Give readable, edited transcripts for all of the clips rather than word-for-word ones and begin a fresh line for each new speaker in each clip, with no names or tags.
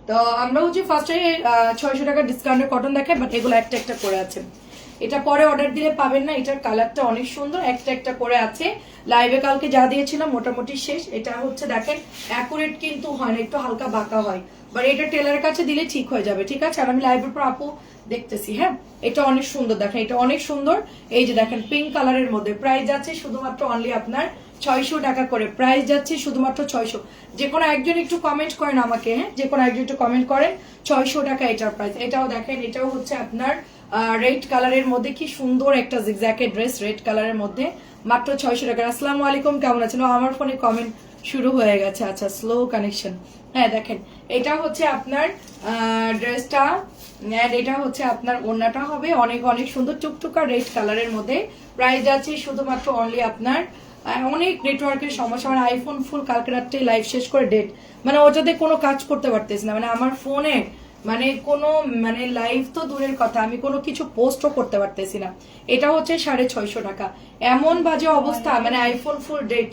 তো আমরা হচ্ছে ফার্স্টে 600 টাকা ডিসকাউন্টের কটন দেখাই, বাট এগুলো একটা একটা করে আছে। এটা পরে অর্ডার দিলে পাবেন না, এটার কালারটা অনেক সুন্দর, একটা একটা করে আছে। লাইভে কালকে যা দিয়েছিলাম মোটামুটি শেষ। এটা হচ্ছে দেখেন অ্যাকুরেট কিন্তু হয় না, একটু হালকা বাঁকা হয়, বাট এটা টেলারের কাছে দিলে ঠিক হয়ে যাবে, ঠিক আছে। আর আমি লাইভের পর আপু দেখতেছি। হ্যাঁ, এটা অনেক সুন্দর, দেখেন এটা অনেক সুন্দর। এই যে দেখেন পিঙ্ক কালারের মধ্যে, প্রাইস যাচ্ছে শুধুমাত্র অনলি আপনার 600 টাকা করে, প্রাইস যাচ্ছে শুধুমাত্র 600। যে কোনো একজন একটু কমেন্ট করেন আমাকে, হ্যাঁ যে কোনো একজন একটু কমেন্ট করেন 600 টাকা এটার প্রাইস। এটাও দেখেন, এটাও হচ্ছে আপনার রেড কালারের মধ্যে, কি সুন্দর একটা জিগজ্যাকের ড্রেস রেড কালারের মধ্যে, মাত্র 600 টাকা। আসসালামু আলাইকুম, কেমন আছেন? আমার ফোনে কমেন্ট শুরু হয়ে গেছে, আচ্ছা স্লো কানেকশন। হ্যাঁ দেখেন এটা হচ্ছে আপনার ড্রেসটা, এটা হচ্ছে আপনার ওড়নাটা হবে অনেক অনেক সুন্দর টুকটুকা রেড কালারের মধ্যে। প্রাইস আছে শুধুমাত্র অনলি আপনার, অনেক নেটওয়ার্কের সমস্যা, মানে আইফোন ফুল কালকে রাত্রে লাইভ শেষ করে ডেট, মানে ওটাতে কোনো কাজ করতে পারতেছি না, মানে আমার ফোনে মানে কোনো মানে লাইভ তো দূরের কথা, আমি কোনো কিছু পোস্টও করতে পারতেছি না। এটা হচ্ছে 650 টাকা, এমন বাজে অবস্থা, মানে আইফোন ফুল ডেট।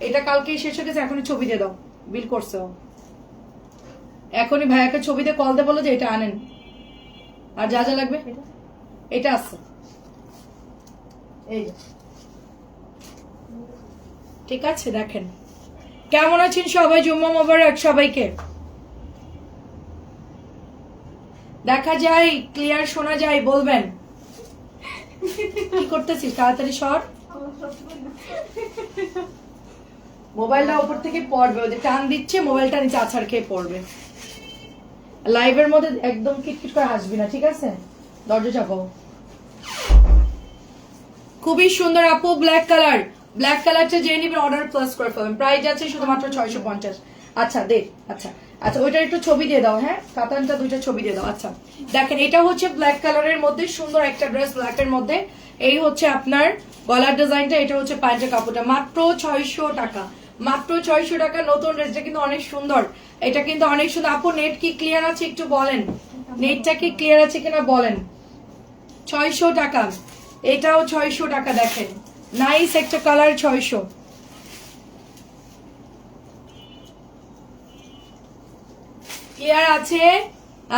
এটা কালকে শেষ হয়ে গেছে, এখনই ছবি দিয়ে দাও, বিল করছে ও। এখনই ভাইয়াকে ছবি দিয়ে কল দিয়ে বলো যে এটা আনেন, আর যা যা লাগবে এটা আছে এই যে, ঠিক আছে। দেখেন কেমন আছেন সবাই, জুম্মা মোবারক সবাইকে। দেখা যায় ক্লিয়ার শোনা যায় বলবেন, কি করতেছিস তাড়াতাড়ি সর। মোবাইলটা উপর থেকে পড়বে, ওদের টান দিচ্ছে মোবাইলটা নিচে আছাড় খেয়ে পড়বে। লাইভের মধ্যে একদম কিটকিট করে হাসবি না, ঠিক আছে? দরজা চাপাও। খুবই সুন্দর আপু, ব্ল্যাক কালার, ব্ল্যাক কালারটা যে নিবেন অর্ডার প্লাস করে ফেলবেন। প্রাইস আছে শুধুমাত্র 650। আচ্ছা দে, আচ্ছা আচ্ছা ওইটার একটু ছবি দিয়ে দাও, হ্যাঁ কাতানটা দুইটা ছবি দিয়ে দাও। আচ্ছা দেখেন এটা হচ্ছে ব্ল্যাক কালারের মধ্যে সুন্দর একটা ড্রেস, ব্ল্যাকের মধ্যে। এই হচ্ছে আপনার গলার ডিজাইনটা, এটা হচ্ছে প্যান্টের কাপড়টা, মাত্র 600 টাকা, মাত্র 600 টাকা। নতুন ড্রেসটা কিন্তু অনেক সুন্দর, এটা কিন্তু অনেক সুন্দর। আপু নেট কি ক্লিয়ার আছে একটু বলেন, নেটটা কি ক্লিয়ার আছে কিনা বলেন। 600 টাকা, এটাও 600 টাকা। দেখেন নাইস একটা কালার, 600। ক্লিয়ার আছে?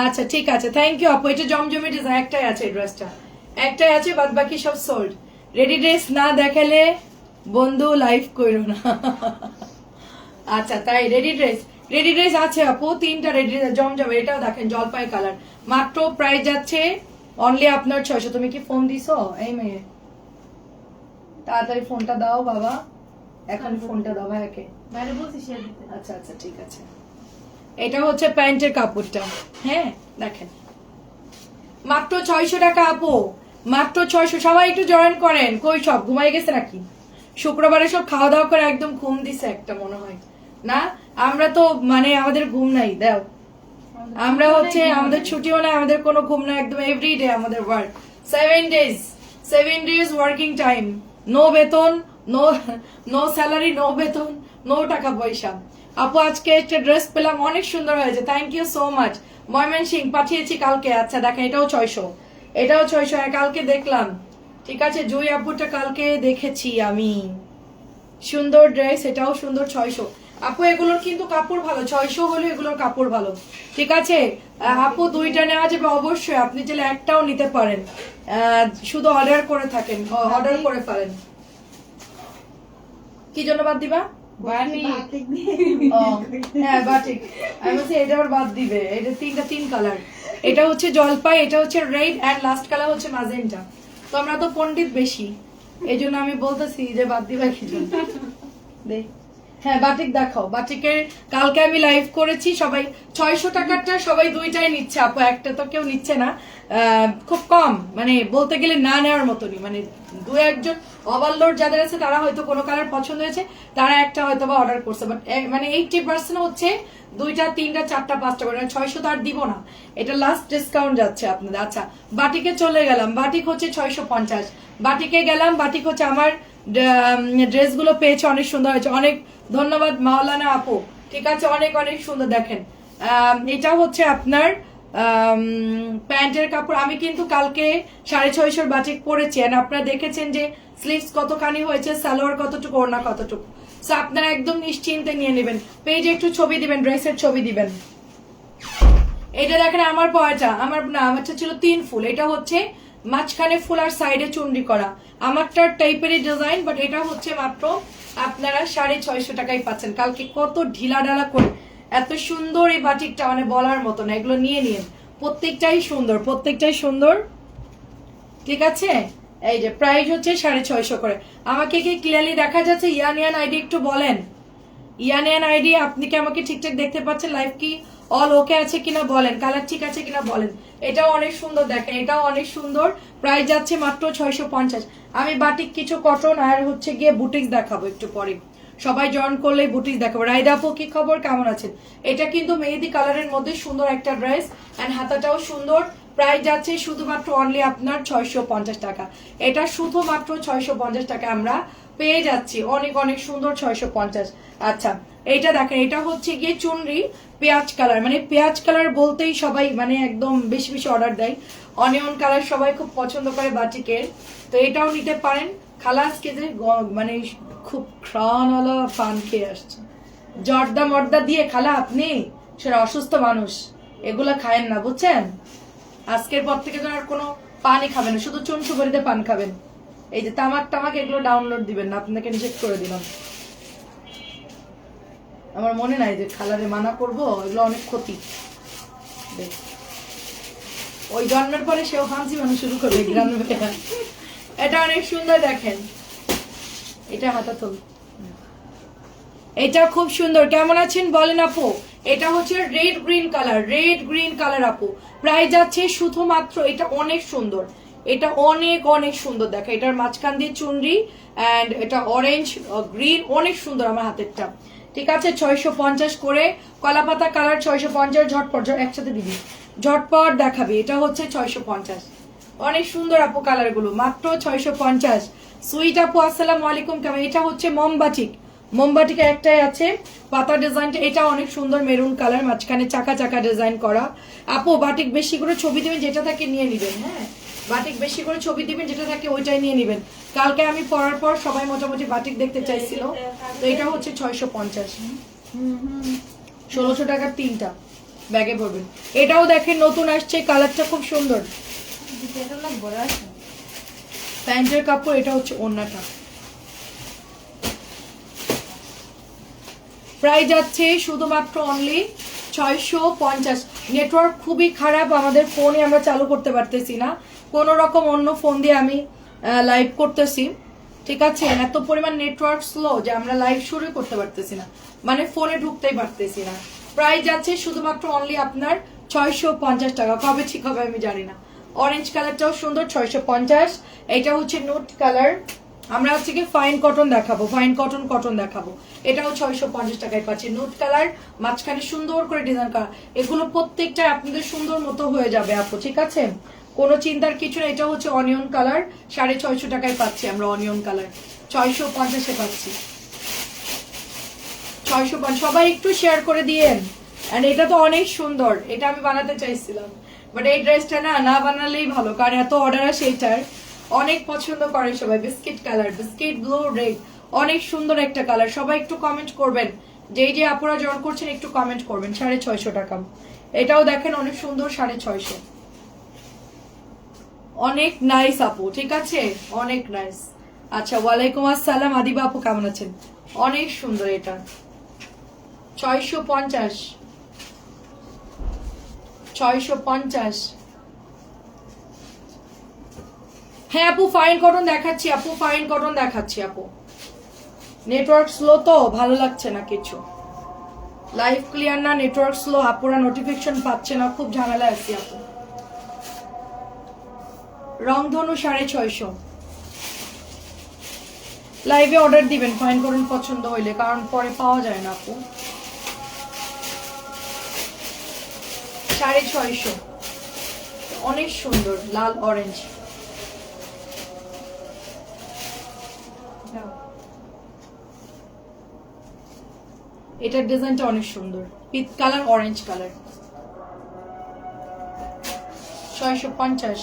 আচ্ছা ঠিক আছে, থ্যাংক ইউ আপু। এটা জমজমি ডিজাইন একটাই আছে, এই ড্রেসটা একটাই আছে, বাদ বাকি সব সোল্ড। রেডি ড্রেস না দেখালে বন্ধু লাইভ করো না। আচ্ছা তাই রেডি ড্রেস, রেডি ড্রেস আছে আপু, 3টা রেডি ড্রেস জমজমি। এটাও দেখেন জলপাই কালার, মাত্র প্রাইস যাচ্ছে অনলি আপনার 600। তুমি কি ফোন দিছো? এই মেয়ে তাড়াতাড়ি ফোনটা দাও বাবা, এখন ফোনটা দাও ভাইয়াকে। আচ্ছা আচ্ছা ঠিক আছে। এটা হচ্ছে প্যান্টের কাপড়টা, হ্যাঁ দেখেন মাত্র 600 টাকা আপু, মাত্র 600। সবাই একটু জয়েন করেন। কই সব ঘুমাই গেছে নাকি? শুক্রবারে সব খাওয়া দাওয়া করে একদম ঘুম দিছে একটা মনে হয় না। আমরা তো মানে আমাদের ঘুম নাই, দাও আমরা হচ্ছে আমাদের ছুটিও নাই, আমাদের কোনো ঘুম নাই, একদম এভরিডে আমাদের work, 7 days working time, no বেতন, নো স্যালারি, নো বেতন, নো টাকা পয়সা। আপু আজকে একটা ড্রেস পেলাম, অনেক সুন্দর হয়েছে, thank you so much. Mymensingh পাঠিয়েছি কালকে। আচ্ছা দেখেন এটাও 600, এটাও 600, কালকে দেখলাম, ঠিক আছে। জুই আপুটা কালকে দেখেছি আমি, সুন্দর ড্রেস, এটাও সুন্দর, 600। আপু এগুলোর কিন্তু কাপড় ভালো, 600 হলে এগুলোর কাপড় ভালো, ঠিক আছে। আপু দুইটা নেওয়া যাবে অবশ্যই, আপনি চাইলে একটাও নিতে পারেন, শুধু অর্ডার করে থাকেন, অর্ডার করে ফেলেন। কি জন্য বাদ দিবা? হ্যাঁ বাটিক, আমি বলছি এটা আবার বাদ দিবে। এটা 3 কালার, এটা হচ্ছে জলপাই, এটা হচ্ছে রেড, এন্ড লাস্ট কালার হচ্ছে ম্যাজেন্টা। তো আমরা তো পণ্ডিত বেশি, এই জন্য আমি বলতেছি যে বাদ দিবা কি জন্য। দেখ হ্যাঁ বাটিক দেখাও, বাটিকের কালকে আমি লাইভ করেছি, সবাই 600 টাকারটা সবাই দুইটাই নিচ্ছে আপু, একটা তো কেউ নিচ্ছে না, খুব কম, মানে বলতে গেলে না নেওয়ার মতনই, মানে দু একজন ওভারলোড যাদের আছে তারা হয়তো কোনো কালার পছন্দ হয়েছে, তারা একটা হয়তো বা অর্ডার করছে, বাট মানে 80% হচ্ছে 2টা 3টা 4টা 5টা করে, 600 তো আর দিব না, এটা লাস্ট ডিসকাউন্ট যাচ্ছে আপনাদের। আচ্ছা বাটিকে চলে গেলাম, বাটিক হচ্ছে 650, বাটিকে গেলাম, বাটিক হচ্ছে আমার ড্রেসগুলো পেয়েছে, অনেক সুন্দর হয়েছে, অনেক ধন্যবাদ মাওলানা আপু, ঠিক আছে, অনেক অনেক সুন্দর। দেখেন এটা হচ্ছে আপনার প্যান্টের কাপড়। আমি কিন্তু কালকে 650 বাটিক পরেছি, আর আপনারা দেখেছেন যে স্লিভস কতখানি হয়েছে, সালোয়ার কতটুকু, ওড়না কতটুকু। সো আপনারা একদম নিশ্চিন্তে নিয়ে নেবেন। পেজে একটু ছবি দিবেন, ড্রেসের ছবি দিবেন। এটা দেখেন আমার পয়টা, আমার না আমারটা ছিল 3 ফুল, এটা হচ্ছে মাঝখানে ফুল আর সাইডে চুনরি করা। আমারটার টাইপেরই ডিজাইন, বাট এটা হচ্ছে মাত্র আপনারা 650 টাকায় পাচ্ছেন। কালকে কত ঢিলা ঢালা করে এত সুন্দর এই বাটিকটা, মানে বলার মতো না। এগুলো নিয়ে নিন, প্রত্যেকটাই সুন্দর, প্রত্যেকটাই সুন্দর। ঠিক আছে, এই যে প্রাইস হচ্ছে 650 করে। আমাকে কি ক্লিয়ারলি দেখা যাচ্ছে? ইয়ান আইডি একটু বলেন, ইয়ান আইডি আপনি কি আমাকে ঠিকঠাক দেখতে পাচ্ছেন? লাইভ কি অল ওকে আছে কিনা বলেন, কালার ঠিক আছে কিনা বলেন। এটাও অনেক সুন্দর, দেখেন এটাও অনেক সুন্দর। প্রাইস যাচ্ছে মাত্র 650। আমি বাটিক কিছু কটন আর হচ্ছে গিয়ে বুটিক্স দেখাবো একটু পরে। সবাই জয়েন করলে বুটিক্স দেখাবো। রাইদা আপু কি খবর, কেমন আছেন? এটা কিন্তু মেহেদি কালারের মধ্যে সুন্দর একটা ড্রেস, এন্ড হাতাটাও সুন্দর। প্রাইস যাচ্ছে শুধুমাত্র অনলি আপনার 650 টাকা। এটা শুধুমাত্র 650 টাকা আমরা পেয়ে যাচ্ছি। অনেক অনেক সুন্দর 650। আচ্ছা, এইটা দেখেন, এটা হচ্ছে গিয়ে চুনরি পেঁয়াজ কালার, মানে পেঁয়াজ কালার বলতেই সবাই মানে একদম বেশি বেশি অর্ডার দেয়। অনিয়ন কালার সবাই খুব পছন্দ করে বাটিকের, তো এটাও নিতে পারেন। খালাসকে যে মানে খুব ঘ্রাণওয়ালা পান খেয়ে আসছে, জর্দা মর্দা দিয়ে। খালা আপনি সেটা অসুস্থ মানুষ, এগুলা খায়েন না বুঝছেন। আজকের পর থেকে তো আর কোনো পানি খাবেন না, শুধু চুন সুপারিতে পান খাবেন। এই যে তামাক টামাক এগুলো ডাউনলোড দিবেন না, আপনাকে নিষেধ করে দিলাম। আমার মনে নাই যে খালারে মানা করবো, এগুলো অনেক ক্ষতি। ওই জন্মের পরে সেও ফান্সি মানুষ শুরু করবে গ্রামে। এটা অনেক সুন্দর, দেখেন এটা হাতা তোল, এটা খুব সুন্দর। কেমন আছেন বলেন আপু? এটা হচ্ছে red green colour, red green colour আপু। প্রাইস যাচ্ছে শুধুমাত্র, এটা অনেক সুন্দর, এটা অনেক অনেক সুন্দর। দেখো এটার মাঝখান দিয়ে চুনরি, এন্ড এটা অরেঞ্জ গ্রিন, অনেক সুন্দর আমার হাতেরটা। ঠিক আছে, 650 করে। কলাপাতা কালার 650। ঝটপট একসাথে দিবি, ঝটপট দেখাবি। এটা হচ্ছে 650। অনেক সুন্দর আপু কালার গুলো, মাত্র 650। সুইট আপু আসসালামু আলাইকুম, কেমন? এটা হচ্ছে মোমবাটিক, মোমবাটিকা একটাই আছে পাতা ডিজাইনটা। এটা অনেক সুন্দর মেরুন কালার, মাঝখানে চাকা চাকা ডিজাইন করা। আপু বাটিক বেশি করে ছবি দিবেন, যেটা থাকে নিয়ে নিবেন। হ্যাঁ, বাটিক বেশি করে ছবি দিবেন, যেটা থাকে ওইটাই নিয়ে নিবেন। কালকে আমি পরার পর সবাই মোটামুটি বাটিক দেখতে চাইছিল, তো এটা হচ্ছে 650। 1600 টাকার 3টা ব্যাগে পড়বেন। এটাও দেখেন নতুন আসছে, কালারটা খুব সুন্দর। প্যান্টের কাপড়, এটা হচ্ছে ওড়নাটা। প্রাইস যাচ্ছে শুধুমাত্র অনলি 650। নেটওয়ার্ক খুবই খারাপ আমাদের ফোনে, আমরা চালু করতে পারতেছি না। কোন রকম অন্য ফোন দিয়ে আমি লাইভ করতেছি, ঠিক আছে। এত পরিমাণ নেটওয়ার্ক স্লো যে আমরা লাইভ শুরু করতে পারতেছি না, মানে ফোনে ঢুকতেই পারতেছি না। প্রাইস যাচ্ছে শুধুমাত্র অনলি আপনার 650 টাকা। কবে ঠিক হবে আমি জানি না। অরেঞ্জ কালারটাও সুন্দর, 650। এটা হচ্ছে নুট কালার। আমরা হচ্ছে কি ফাইন কটন দেখাবো, ফাইন কটন কটন দেখাবো। এটাও 650 টাকায় পাচ্ছি। নুট কালার, মাঝখানে সুন্দর করে ডিজাইন করা। এগুলো প্রত্যেকটা আপনাদের সুন্দর মতো হয়ে যাবে আপু, ঠিক আছে, কোনো চিন্তার কিছু না। এটা হচ্ছে অনিয়ন কালার, 650 টাকায় পাচ্ছি আমরা। অনিয়ন কালার 650-এ পাচ্ছি। 650। সবাই একটু শেয়ার করে দিয়েন। এন্ড এটা তো অনেক সুন্দর, এটা আমি বানাতে চাইছিলাম, বাট এই ড্রেসটা না বানালেই ভালো, কারণ এত অর্ডার আসে এটার। অনেক পছন্দ করে সবাই। Biscuit colour, biscuit blue red, অনেক সুন্দর একটা কালার। সবাই একটু কমেন্ট করবেন, যে আপুরা জয়েন করছেন একটু কমেন্ট করবেন। 650 টাকা। এটাও দেখেন অনেক সুন্দর, 650। অনেক নাইস আপু, ঠিক আছে, অনেক নাইস। আচ্ছা, ওয়ালাইকুম আসসালাম আদিবা আপু, কেমন আছেন? অনেক সুন্দর এটা, 650। 650। হ্যাঁ আপু, ফাইন কটন দেখাচ্ছি আপু, ফাইন কটন দেখাচ্ছি আপু। নেটওয়ার্ক স্লো তো ভালো লাগছে না কিছু, লাইভ ক্লিয়ার না, নেটওয়ার্ক স্লো, আপুরা নোটিফিকেশন পাচ্ছে না, খুব ঝামেলা আছি আপু। রংধনু 650। লাইভে অর্ডার দিবেন ফাইন কটন পছন্দ হইলে, কারণ পরে পাওয়া যায় না আপু। 650। অনেক সুন্দর, লাল অরেঞ্জ। এটার ডিজাইনটা অনেক সুন্দর, পিচ কালার, অরেঞ্জ কালার। 650।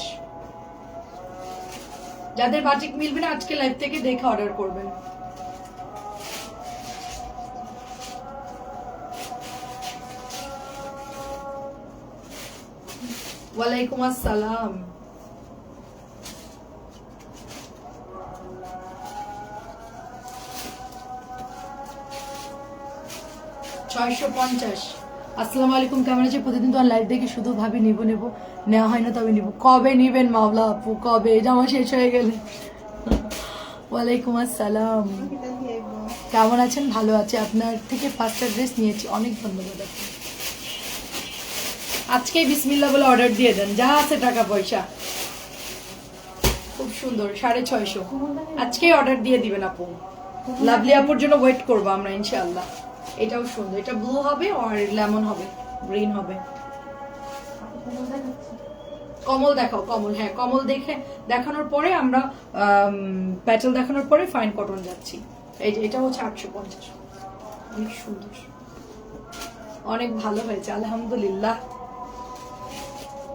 যাদের বাজেট মিলবে না আজকে লাইভ থেকে দেখে অর্ডার করবেন। ওয়ালাইকুম আসসালাম। $650। আসসালামু আলাইকুম, কেমন আছে? প্রতিদিন তো লাইভ দেখে শুধু ভাবি নিব নেব, নেওয়া হয় না, তবে নিব। কবে নিবেন মাওলা আপু, কবে? জামা শেষ হয়ে গেলে। ওয়ালাইকুম আসসালাম, কেমন আছেন? ভালো আছে। আপনার থেকে 5টা ড্রেস নিয়েছি, অনেক ধন্যবাদ আপু। আজকে বিসমিল্লাহ বলে অর্ডার দিয়ে দেন, যা আছে টাকা পয়সা। খুব সুন্দর, 650। আজকেই অর্ডার দিয়ে দিবেন আপু। লাভলি আপুর জন্য ওয়েট করবো আমরা ইনশাআল্লাহ। এটাও সুন্দর, এটা ব্লু হবে আর লেমন হবে, গ্রিন হবে। কমল দেখাও, কমল। হ্যাঁ, কমল দেখে দেখানোর পরে আমরা প্যাটেল দেখানোর পরে ফাইন কটন যাচ্ছি। এই যে এটা হচ্ছে 850, অনেক সুন্দর, অনেক ভালো হয়েছে আলহামদুলিল্লাহ।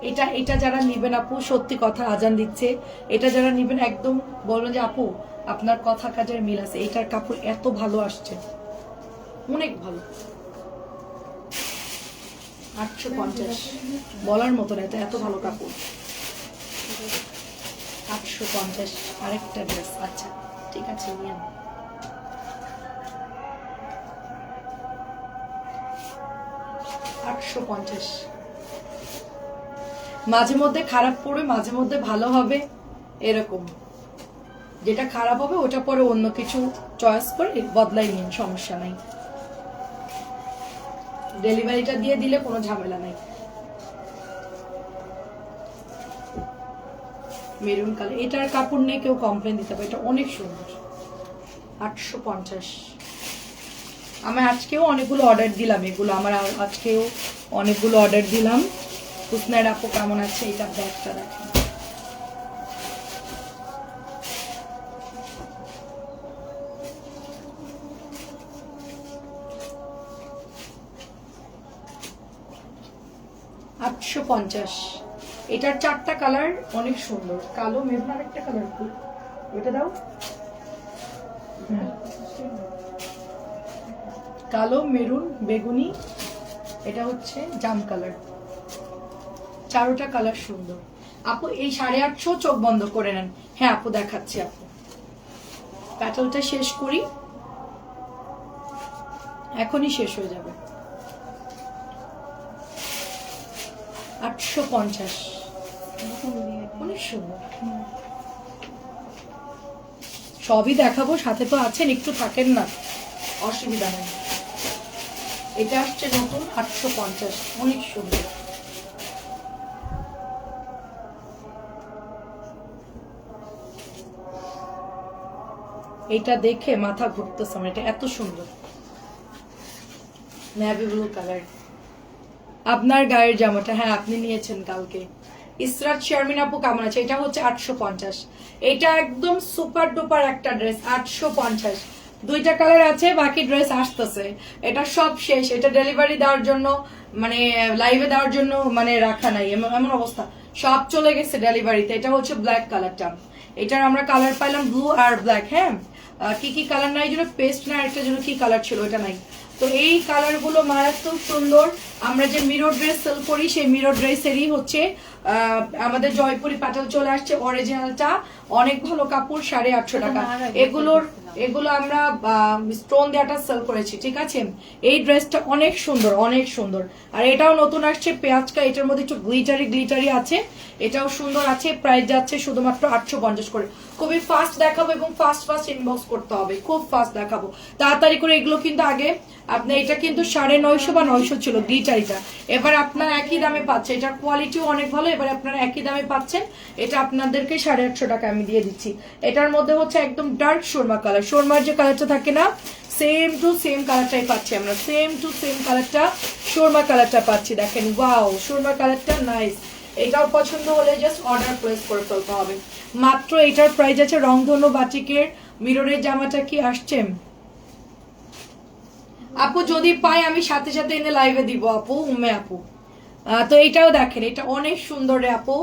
এটা এটা যারা নিবেন আপু, সত্যি কথা, আজান দিচ্ছে, এটা যারা নিবেন একদম বলবেন যে আপু আপনার কথা কাজের মিল আছে। এটার কাপড় এত ভালো আসছে, অনেক ভালো। 850, বলার মতো না, এটা এত ভালো কাপড়। 850 আরেকটা ড্রেস। আচ্ছা ঠিক আছে, নিয়ে 850। মাঝে মধ্যে খারাপ পড়বে, মাঝে মধ্যে ভালো হবে, এরকম। যেটা খারাপ হবে ওটা পরে অন্য কিছু চয়েস করে বদলাই নিন, সমস্যা নাই। ডেলিভারিটা দিয়ে দিলে কোনো ঝামেলা নাই। মেরুন কালার, এটার কাপড় নিয়ে কেউ কমপ্লেন দিতে পারে, এটা অনেক সুন্দর। 850। আমি আজকেও অনেকগুলো অর্ডার দিলাম, এগুলো আমার আজকেও অনেকগুলো অর্ডার দিলাম। হুসনার আপু কেমন আছে? এটা ব্যাগটা দেখেন, $850। এটার 4টা কালার অনেক সুন্দর, কালো, মেরুন আর একটা কালার, ওইটা দাও। কালো, মেরুন, বেগুনি, এটা হচ্ছে জাম কালার। 4টা কালার সুন্দর আপু। এই 850 চোখ বন্ধ করে নেন। হ্যাঁ আপু দেখাচ্ছি আপু, প্যাটেলটা শেষ করি, এখনই শেষ হয়ে যাবে। 850, অনেক সুন্দর। সবই দেখাবো, সাথে তো আছেন, একটু থাকেন না, অসুবিধা নেই। এটা আসছে নতুন, 850, অনেক সুন্দর। এটা দেখে মাথা ঘুরতেছে আমার, এটা এত সুন্দর, নেভি ব্লু কালার। আপনার গায়ের জামাটা, হ্যাঁ আপনি নিয়েছেন কালকে। ইসরাত শারমিন আপু কেমন আছে? এটা হচ্ছে 850। এটা একদম সুপার ডুপার একটা ড্রেস, 850। 2টা কালার আছে, বাকি ড্রেস আসতেছে। এটা সব শেষ, এটা ডেলিভারি দেওয়ার জন্য, মানে লাইভে দেওয়ার জন্য মানে রাখা নাই, এমন অবস্থা, সব চলে গেছে ডেলিভারিতে। এটা হচ্ছে ব্ল্যাক কালারটা, এটার আমরা কালার পাইলাম ব্লু আর ব্ল্যাক। হ্যাঁ, কি কি কালার নাই যেন, পেস্ট না একটা যেন কি কালার ছিল, এটা নাই। তো এই কালার গুলো মারাত্মক সুন্দর। আমরা যে মিরর ড্রেস সেল করি, সেই মিরর ড্রেসেরই হচ্ছে আমাদের জয়পুরি প্যাটেল চলে আসছে, অরিজিনালটা অনেক ভালো কাপড়, 850 টাকা। এগুলো আমরা স্টোন দেওয়াটা সেল করেছি, ঠিক আছে। এই ড্রেসটা অনেক সুন্দর, অনেক সুন্দর। আর এটাও নতুন আসছে পেঁয়াজকা, এটার মধ্যে একটু গ্লিটারি আছে, এটাও সুন্দর আছে। প্রাইস যাচ্ছে শুধুমাত্র 850 করে। খুবই ফাস্ট দেখাবো এবং ফাস্ট ইনবক্স করতে হবে, খুব ফাস্ট দেখাবো, তাড়াতাড়ি করে। এগুলো কিন্তু আগে আপনার, এটা কিন্তু 950 বা 900 ছিল গ্লিটারিটা, এবার আপনার একই দামে পাচ্ছে। এটার কোয়ালিটিও অনেক ভালো, এবার আপনারা একই দামে পাচ্ছেন। এটা আপনাদেরকে 850 টাকা আমি দিয়ে দিচ্ছি। এটার মধ্যে হচ্ছে একদম ডার্ক সুরমা কালার, সুরমার যে কালারটা থাকে না, সেম টু সেম কালারটাই পাচ্ছি আমরা, সেম টু সেম কালারটা, সুরমা কালারটা পাচ্ছি। দেখেন, ওয়াও, সুরমা কালারটা নাইস। এটাও পছন্দ হলে জাস্ট অর্ডার প্লেস করে ফেলতে হবে। মাত্র এটার প্রাইস আছে রংধনু বাটিকের মিররের জামাটা কি আসছে আপু? যদি পাই আমি সাথে সাথে এনে লাইভে দিব আপু, উম্মে আপু। তো এটাও দেখেন, এটা অনেক সুন্দর রে আপু।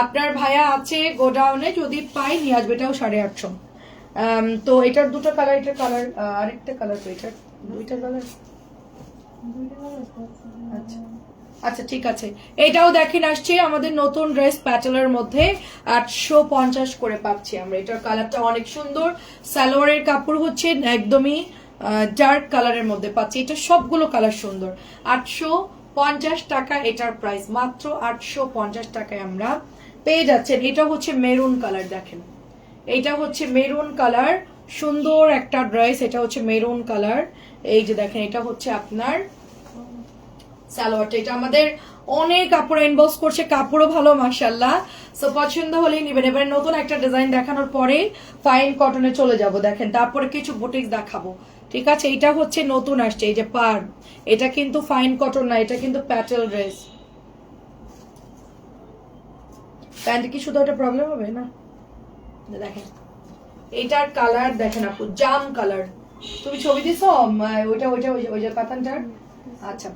আপনার ভাইয়া আছে গোডাউনে, যদি পাই নিয়ে আসবে। এটাও 850। তো এটার 2টা কালার, এটার কালার আরেকটা কালার, তো এটার 2টা কালার। আচ্ছা আচ্ছা ঠিক আছে, এটাও দেখেন আসছে আমাদের নতুন ড্রেস প্যাটেলের মধ্যে 850 করে পাচ্ছি আমরা। এটার কালারটা অনেক সুন্দর, সালোয়ারের কাপড় হচ্ছে একদমই ডার্ক কালারের মধ্যে পাচ্ছি। এটা সবগুলো কালার সুন্দর। 850 টাকা এটার প্রাইস, মাত্র 850 টাকায় আমরা পেয়ে যাচ্ছেন। এটা হচ্ছে মেরুন কালার, দেখেন এইটা হচ্ছে মেরুন কালার, সুন্দর একটা ড্রেস। এটা হচ্ছে মেরুন কালার, এই যে দেখেন এটা হচ্ছে আপনার সালোয়ারটা। এটা আমাদের অনেক কাপড় ইনবক্স করছে, কাপড়ও ভালো মাশাআল্লাহ। সো পছন্দ হলেই নেবেন। এবারে নতুন একটা ডিজাইন দেখানোর পরে ফাইন কটনে চলে যাব, দেখেন তারপরে কিছু বুটিক্স দেখাবো, ঠিক আছে। এটা হচ্ছে নতুন আসছে, এই যে পার, এটা কিন্তু ফাইন কটন না, এটা কিন্তু প্যাটেল ড্রেস। প্যান্ট কি শুধু একটা প্রবলেম হবে না? দেখেন এটার কালার দেখেন আপু, জাম কালার। তুমি ছবি দিছো ওইটা ওইটা ওই যে কাতানটার? আচ্ছা,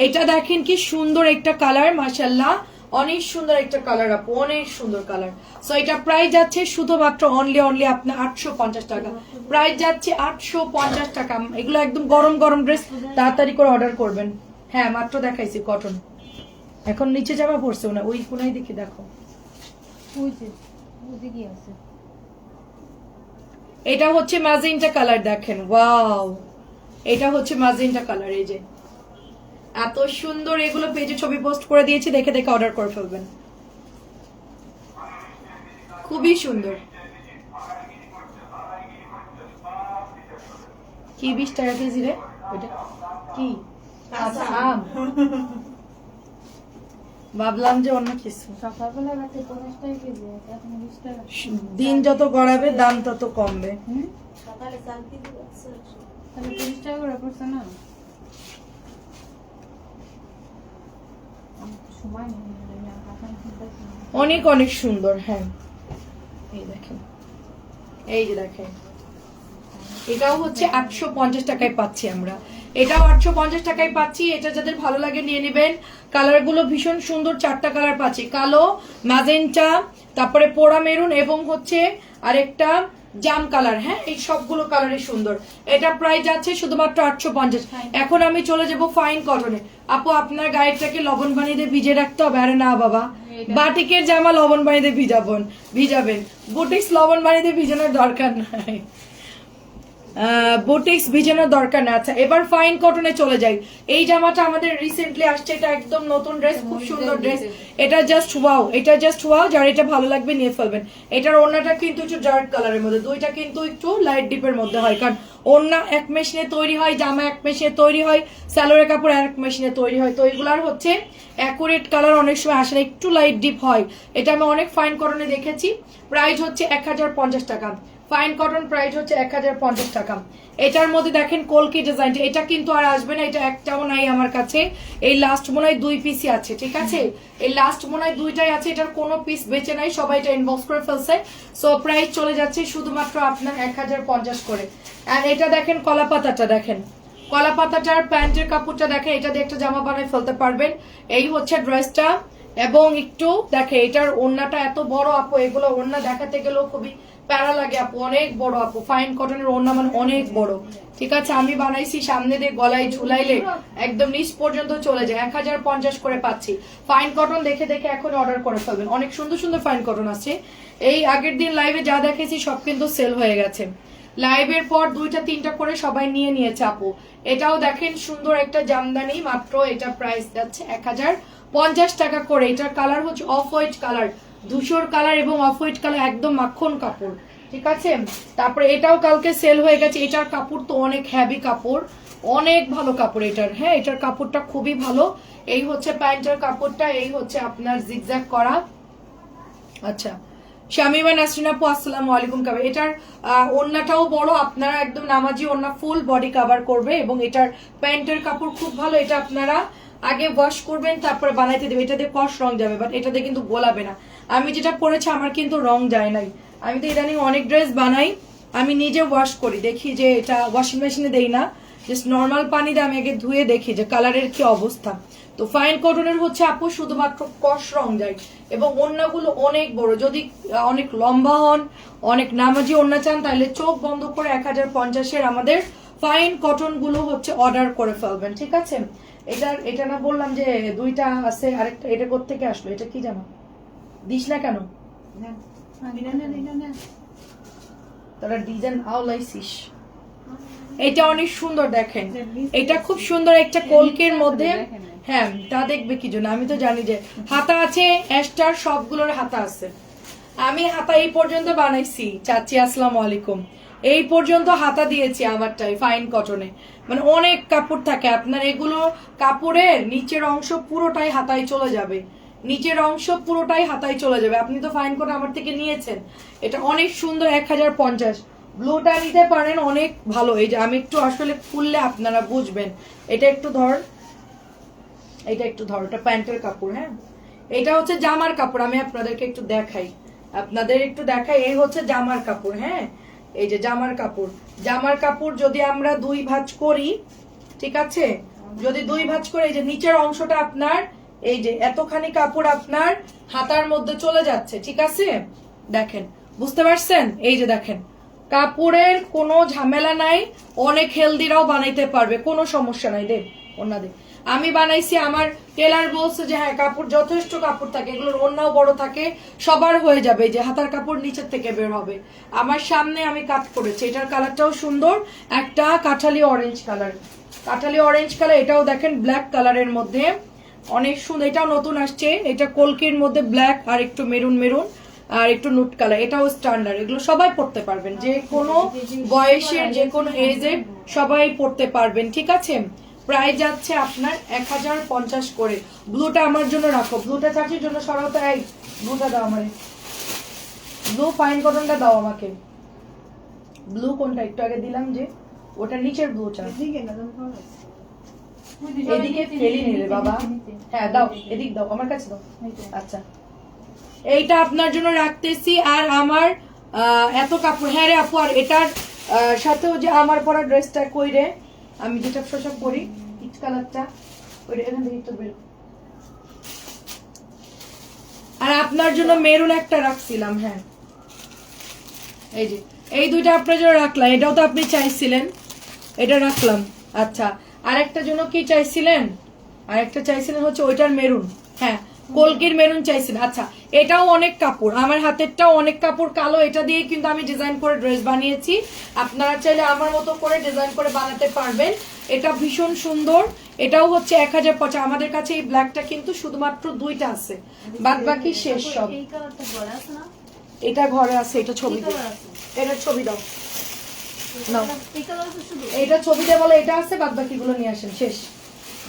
এটা দেখেন কি সুন্দর একটা কালার মাশাআল্লাহ, অনেক সুন্দর একটা কালার আপু, অনেক সুন্দর কালার। সো এটা প্রাইস যাচ্ছে শুধুমাত্র অনলি আপনার 850 টাকা। প্রাইস যাচ্ছে 850 টাকা। এগুলো একদম গরম গরম ড্রেস, তাড়াতাড়ি করে অর্ডার করবেন। হ্যাঁ মাত্র দেখাইছি কটন, এখন নিচে জামা পড়ছে না, ওই কোনায় দেখি দেখো। এটা হচ্ছে ম্যাজেন্টা কালার, দেখেন ওয়াও, এটা হচ্ছে ম্যাজেন্টা কালার। এই যে এত সুন্দর, এগুলো পেজে ছবি পোস্ট করে দিয়েছি, দেখে দেখে অর্ডার করে ফেলবেন, খুবই সুন্দর। কি 20 টাকা কেজি রে ওইটা? কি? আচ্ছা আম, ভাবলাম যে অন্য কিছু। দিন যত গড়াবে দাম তত কমবে। অনেক অনেক সুন্দর। হ্যাঁ এই দেখেন, এই যে দেখেন এটাও হচ্ছে 850 টাকায় পাচ্ছি আমরা। এটাও 850 টাকায় পাচ্ছি। এটা যাদের ভালো লাগে নিয়ে নেবেন। কালার গুলো ভীষণ সুন্দর, 4টা কালার পাচ্ছি, কালো, ম্যাজেন্টা, তারপরে পোড়া মেরুন এবং হচ্ছে আরেকটা জাম কালার। হ্যাঁ এই সবগুলো কালারই সুন্দর। এটা প্রাইস যাচ্ছে শুধুমাত্র 850। এখন আমি চলে যাব ফাইন কটনে। আপু আপনার গায়েরটাকে লবণ পানি দিয়ে ভিজে রাখতে হবে? আরে না বাবা, বাটিকের জামা লবণ পানি দিয়ে ভিজাবেন, বুটিক্স লবণ পানি দিয়ে ভিজানোর দরকার নাই, বুটিক্স ভিজানোর দরকার না। আচ্ছা এবার ফাইন কটনে চলে যাই। এই জামাটা আমাদের রিসেন্টলি আসছে, এটা একদম নতুন ড্রেস, খুব সুন্দর ড্রেস। এটা জাস্ট ওয়াও, এটা জাস্ট ওয়াও, যার এটা ভালো লাগবে নিয়ে ফেলবেন। এটার ওড়নাটা কিন্তু একটু ডার্ক কালারের মধ্যে, দুইটা কিন্তু একটু লাইট ডিপের মধ্যে হয়, কারণ ওড়না এক মেশিনে তৈরি হয়, জামা এক মেশিনে তৈরি হয়, সালোয়ারের কাপড় এক মেশিনে তৈরি হয়। তো এগুলার হচ্ছে অ্যাকুরেট কালার অনেক সময় আসে না, একটু লাইট ডিপ হয়। এটা আমি অনেক ফাইন কটনে দেখেছি। প্রাইস হচ্ছে 1050 টাকা। ফাইন কটন প্রাইস হচ্ছে 1050 টাকা। এটার মধ্যে দেখেন কলকি ডিজাইনটা, এটা কিন্তু আর আসবে না, এটা একটাও নাই আমার কাছে। এই লাস্ট মনে হয় 2 পিসই আছে, ঠিক আছে, এই লাস্ট মনে হয় 2টাই আছে, এটার কোনো পিস বেঁচে নাই, সবাই এটা ইনবক্স করে ফেলছে। সো প্রাইস চলে যাচ্ছে শুধুমাত্র আপনার 1050 করে। আর এটা দেখেন কলা পাতাটা, দেখেন কলা পাতাটার প্যান্টের কাপড়টা দেখেন, এটা দিয়ে একটা জামা বানায় ফেলতে পারবেন। এই হচ্ছে ড্রেসটা। এবং একটু দেখে এটার ওড়নাটা এত বড় আপু, এগুলো ওড়না দেখাতে গেলেও খুবই প্যারা লাগে আপু, অনেক বড় আপু। ফাইন কটনের ওড়না মানে অনেক বড়, ঠিক আছে। আমি বানাইছি, সামনে দিয়ে গলায় ঝুলাইলে একদম নিচ পর্যন্ত চলে যায়। 1050 করে পাচ্ছি। ফাইন কটন দেখে দেখে এখন অর্ডার করে ফেলবেন, অনেক সুন্দর সুন্দর ফাইন কটন আছে। এই আগের দিন লাইভে যা দেখেছি সব কিন্তু সেল হয়ে গেছে। লাইভের পর 2টা 3টা করে সবাই নিয়ে নিয়েছে আপু। এটাও দেখেন সুন্দর একটা জামদানি, মাত্র এটা প্রাইস যাচ্ছে 1050 টাকা করে। এটার কালার হচ্ছে অফ হোয়াইট কালার, ধূসর কালার এবং অফ হোয়াইট কালার, একদম মাখন কাপড়, ঠিক আছে। তারপরে এটাও কালকে সেল হয়ে গেছে। এটার কাপড় তো অনেক হেভি কাপড়, অনেক ভালো কাপড় এটার। হ্যাঁ এটার কাপড়টা খুবই ভালো। এই হচ্ছে প্যান্টের কাপড়টা, এই হচ্ছে আপনার জিগজ্যাগ করা। আচ্ছা শামিমা নাসরিন আপু আসসালামু আলাইকুম। কাবে এটার ওড়নাটাও বড়, আপনারা একদম নামাজি ওড়না, ফুল বডি কভার করবে। এবং এটার প্যান্টের কাপড় খুব ভালো। এটা আপনারা আগে ওয়াশ করবেন, তারপরে বানাইতে দেবে। এটা দিয়ে কষ রং যাবে, বাট এটা দিয়ে কিন্তু গোলাবে না। আমি যেটা পরেছি আমার কিন্তু রং যায় নাই। আমি তো ইদানিং অনেক ড্রেস বানাই, আমি নিজে ওয়াশ করি, দেখি যে এটা ওয়াশিং মেশিনে দেই না, জাস্ট নর্মাল পানি দিয়ে আমি আগে ধুয়ে দেখি যে কালারের কি অবস্থা। তো ফাইন কটনের হচ্ছে আপু শুধুমাত্র কষ রং যায় এবং ওড়নাগুলো অনেক বড়। যদি অনেক লম্বা হন, অনেক নামাজি ওড়না চান, তাহলে চোখ বন্ধ করে 1050-এর আমাদের ফাইন কটন গুলো হচ্ছে অর্ডার করে ফেলবেন, ঠিক আছে। এটা না বললাম যে দুইটা আছে, আরেকটা এটা কোত্থেকে আসলো, এটা কি জানো? দিস না কেন তোরা ডিজাইন আওলাইছিস? এটা অনেক সুন্দর, দেখেন এটা খুব সুন্দর একটা কলকের মধ্যে। হ্যাঁ তা দেখবে কি জন্য, আমি তো জানি যে হাতা আছে, অ্যাস্টার সবগুলোর হাতা আছে। আমি হাতা এই পর্যন্ত বানাইছি চাচি, আসসালামু আলাইকুম। এই পর্যন্ত হাতা দিয়েছি আমারটাই ফাইন কটনে, মানে অনেক কাপড় থাকে আপনার। এগুলো কাপড়ের নিচের অংশ পুরোটাই হাতায় চলে যাবে, নিচের অংশ পুরোটাই হাতায় চলে যাবে। আপনি তো ফাইন কটন আমার থেকে নিয়েছেন, এটা অনেক সুন্দর 1050। ব্লুটা নিতে পারেন, অনেক ভালো। এই যে আমি একটু আসলে খুললে আপনারা বুঝবেন। এটা একটু ধর, এটা একটু ধর, এটা প্যান্টের কাপড়। হ্যাঁ এটা হচ্ছে জামার কাপড়, আমি আপনাদেরকে একটু দেখাই, এই হচ্ছে জামার কাপড়। হ্যাঁ এই যে জামার কাপড়, জামার কাপড় যদি আমরা 2 ভাঁজ করি, ঠিক আছে, যদি 2 ভাঁজ করে এই যে নিচের অংশটা আপনার এই যে এতখানি কাপড় আপনার হাতার মধ্যে চলে যাচ্ছে, ঠিক আছে, দেখেন বুঝতে পারছেন? এই যে দেখেন কাপড়ের কোনো ঝামেলা নাই, অনেক হেলদিরাও বানাইতে পারবে, কোনো সমস্যা নাই। দেখ ওনাদের আমি বানাইছি, আমার টেলার বলছে যে হ্যাঁ কাপড় যথেষ্ট কাপড় থাকে, এগুলোর ওড়নাও বড় থাকে, সবার হয়ে যাবে। যে হাতার কাপড় নিচের থেকে বের হবে। আমার সামনে আমি কাট করেছি, এটার কালারটাও সুন্দর, একটা Kathali orange colour, Kathali orange colour. এটাও দেখেন ব্ল্যাক কালারের মধ্যে অনেক সুন্দর, এটাও নতুন আসছে। এটা কলকির মধ্যে ব্ল্যাক আর একটু মেরুন মেরুন আর একটু নুট কালার, এটাও স্ট্যান্ডার্ড। এগুলো সবাই পড়তে পারবেন, যে কোনো বয়সের যে কোনো এজের সবাই পড়তে পারবেন, ঠিক আছে। প্রাইস যাচ্ছে আপনার 1050 করে। ব্লুটা আমার জন্য রাখো, ব্লুটা চাচির জন্য সরাও তো। এই ব্লুটা দাও আমার, ব্লু ফাইন কটনটা দাও আমাকে। ব্লু কোনটা একটু আগে দিলাম যে, ওটা নিচের ব্লুটা, এদিকে ফেলি নিলে বাবা। হ্যাঁ দাও, এদিক দাও, আমার কাছে দাও। আচ্ছা এইটা আপনার জন্য রাখতেছি। আর আমার এত কাপড়, হ্যাঁ রে আপু, আর এটার সাথেও যে আমার পরা ড্রেসটা কইরে, আমি যেটা সব পরি পিচ কালারটা, ওইটা এখান থেকে একটু বের। আর আপনার জন্য মেরুন একটা রাখছিলাম। হ্যাঁ এই যে এই দুইটা আপনার জন্য রাখলাম, এটাও তো আপনি চাইছিলেন, এটা রাখলাম। আচ্ছা আর একটা জন্য কি চাইছিলেন? আর একটা চাইছিলেন হচ্ছে ওইটার মেরুন, হ্যাঁ কলকির মেরুন চাইছিলেন। আচ্ছা এটাও অনেক কাপড়, আমার হাতেরটাও অনেক কাপড় কালো, এটা দিয়ে কিন্তু আমি ডিজাইন করে ড্রেস বানিয়েছি। আপনারা চাইলে আমার মতো করে ডিজাইন করে বানাতে পারবেন। এটা ভীষণ সুন্দর, এটাও হচ্ছে 1050। আমাদের কাছে এই ব্ল্যাকটা কিন্তু শুধুমাত্র 2টা আছে, বাদ বাকি শেষ সব। এটা ঘরে আছে, এটা ছবি দাও, এটা ছবি দাও, এটা ছবিতে বলে এটা আছে, বাদ বাকি গুলো নিয়ে আসেন, শেষ।